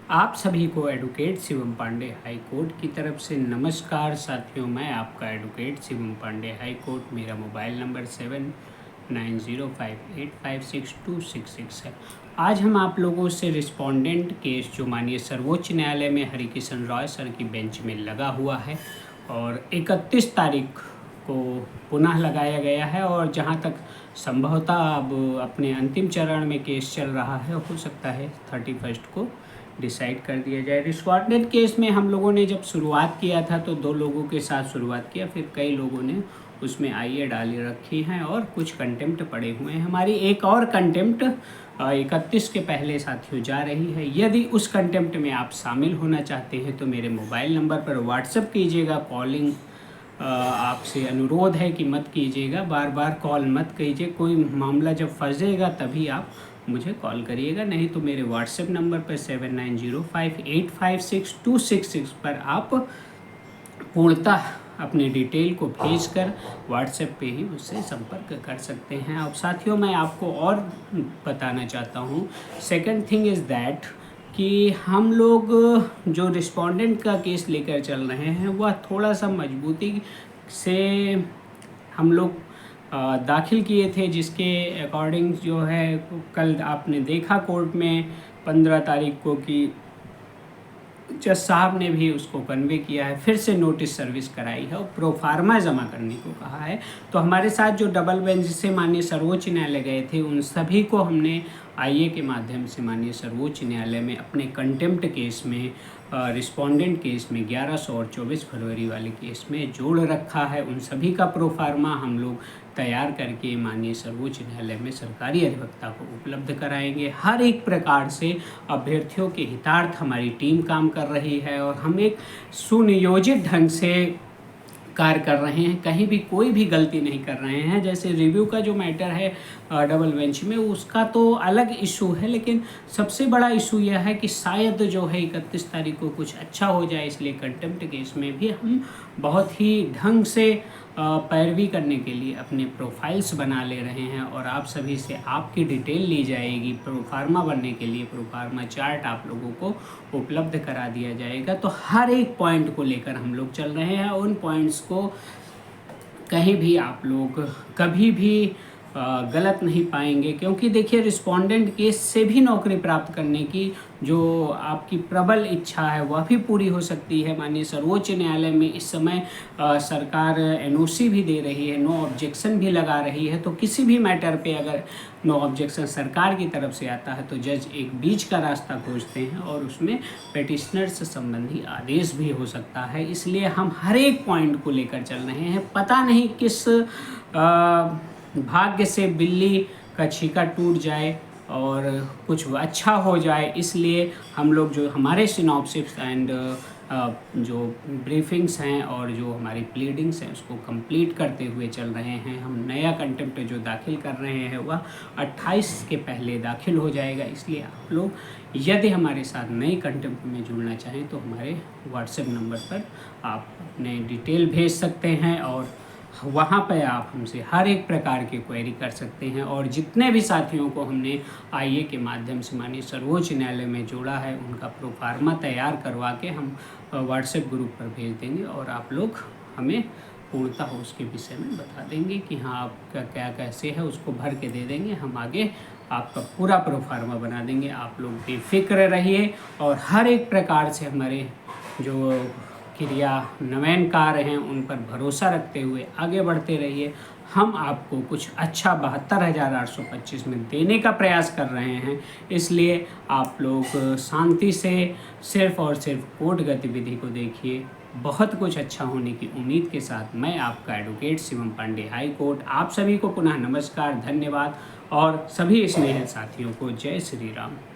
आप सभी को advocate Shivam Pandey high court की तरफ से नमस्कार साथियों। मैं आपका advocate Shivam Pandey high court. मेरा मोबाइल नंबर 7905856266 है। आज हम आप लोगों से रिस्पोंडेंट केस जो माननीय सर्वोच्च न्यायालय में हरिकिशन रॉय सर की बेंच में लगा हुआ है और 31 तारीख को पुनः लगाया गया है, और जहां तक संभवतः अब अपने अंतिम चरण में केस चल रहा है, हो सकता है 31 को डिसाइड कर दिया जाए। रिस्पोंडेंट केस में हम लोगों ने जब शुरुआत किया था तो 2 लोगों के साथ शुरुआत किया, फिर कई लोगों ने उसमें आईए डाली रखी हैं और कुछ कंटेम्प्ट पड़े हुए हैं। हमारी एक और कंटेम्प्ट 31 के पहले साथियों जा रही है। यदि उस कंटेम्प्ट में आप शामिल होना चाहते हैं तो मेरे मोबाइल नंबर पर व्हाट्सएप कीजिएगा। कॉलिंग आपसे अनुरोध है कि मत कीजिएगा, बार बार कॉल मत कीजिए। कोई मामला जब फंसेगा तभी आप मुझे कॉल करिएगा, नहीं तो मेरे व्हाट्सएप नंबर पर 7905856266 पर आप पूर्णतः अपनी डिटेल को भेजकर व्हाट्सएप पे ही मुझसे संपर्क कर सकते हैं। अब साथियों मैं आपको और बताना चाहता हूँ, सेकंड थिंग इज़ दैट कि हम लोग जो रिस्पोंडेंट का केस लेकर चल रहे हैं वह थोड़ा सा मजबूती से हम लोग दाखिल किए थे, जिसके अकॉर्डिंग जो है कल आपने देखा कोर्ट में 15 तारीख को कि जज साहब ने भी उसको कन्वे किया है, फिर से नोटिस सर्विस कराई है और प्रोफार्मा जमा करने को कहा है। तो हमारे साथ जो डबल बेंच से माननीय सर्वोच्च न्यायालय गए थे उन सभी को हमने आईए के माध्यम से माननीय सर्वोच्च न्यायालय में अपने कंटेम्प्ट केस में, रिस्पोंडेंट केस में 1100 और 24 फरवरी वाले केस में जोड़ रखा है। उन सभी का प्रोफार्मा हम लोग तैयार करके माननीय सर्वोच्च न्यायालय में सरकारी अधिवक्ता को उपलब्ध कराएंगे। हर एक प्रकार से अभ्यर्थियों के हितार्थ हमारी टीम काम कर रही है और हम एक सुनियोजित ढंग से कार्य कर रहे हैं, कहीं भी कोई भी गलती नहीं कर रहे हैं। जैसे रिव्यू का जो मैटर है डबल बेंच में, उसका तो अलग इशू है, लेकिन सबसे बड़ा इशू यह है कि शायद जो है 31 तारीख को कुछ अच्छा हो जाए, इसलिए कंटेम्प्ट केस में भी हम बहुत ही ढंग से पैरवी करने के लिए अपने प्रोफाइल्स बना ले रहे हैं और आप सभी से आपकी डिटेल ली जाएगी। प्रोफार्मा बनने के लिए प्रोफार्मा चार्ट आप लोगों को उपलब्ध करा दिया जाएगा। तो हर एक पॉइंट को लेकर हम लोग चल रहे हैं, उन पॉइंट्स को कहीं भी आप लोग कभी भी गलत नहीं पाएंगे, क्योंकि देखिए रिस्पोंडेंट केस से भी नौकरी प्राप्त करने की जो आपकी प्रबल इच्छा है वह भी पूरी हो सकती है। माननीय सर्वोच्च न्यायालय में इस समय सरकार एनओसी भी दे रही है, नो ऑब्जेक्शन भी लगा रही है। तो किसी भी मैटर पे अगर नो ऑब्जेक्शन सरकार की तरफ से आता है तो जज एक बीच का रास्ता खोजते हैं और उसमें पेटिशनर से संबंधी आदेश भी हो सकता है। इसलिए हम हर एक पॉइंट को लेकर चल रहे हैं। पता नहीं किस भाग्य से बिल्ली का छीका टूट जाए और कुछ अच्छा हो जाए, इसलिए हम लोग जो हमारे सिनॉप्सिस एंड जो ब्रीफिंग्स हैं और जो हमारी प्लीडिंग्स हैं उसको कंप्लीट करते हुए चल रहे हैं। हम नया कंटेम्प्ट जो दाखिल कर रहे हैं वह 28 के पहले दाखिल हो जाएगा। इसलिए आप लोग यदि हमारे साथ नए कंटेम्प्ट में जुड़ना चाहें तो हमारे व्हाट्सएप नंबर पर आप अपने डिटेल भेज सकते हैं और वहाँ पर आप हमसे हर एक प्रकार की क्वेरी कर सकते हैं। और जितने भी साथियों को हमने आईए के माध्यम से माननीय सर्वोच्च न्यायालय में जोड़ा है उनका प्रोफार्मा तैयार करवा के हम व्हाट्सएप ग्रुप पर भेज देंगे और आप लोग हमें पूर्णतः उसके विषय में बता देंगे कि हाँ आपका क्या कैसे है, उसको भर के दे देंगे। हम आगे आपका पूरा प्रोफार्मा बना देंगे। आप लोग बेफिक्र रहिए और हर एक प्रकार से हमारे जो क्रियान्वयन कार्य हैं उन पर भरोसा रखते हुए आगे बढ़ते रहिए। हम आपको कुछ अच्छा 72,825 में देने का प्रयास कर रहे हैं, इसलिए आप लोग शांति से सिर्फ और सिर्फ कोर्ट गतिविधि को देखिए। बहुत कुछ अच्छा होने की उम्मीद के साथ मैं आपका advocate Shivam Pandey high court आप सभी को पुनः नमस्कार, धन्यवाद और सभी स्नेहित साथियों को जय श्री राम।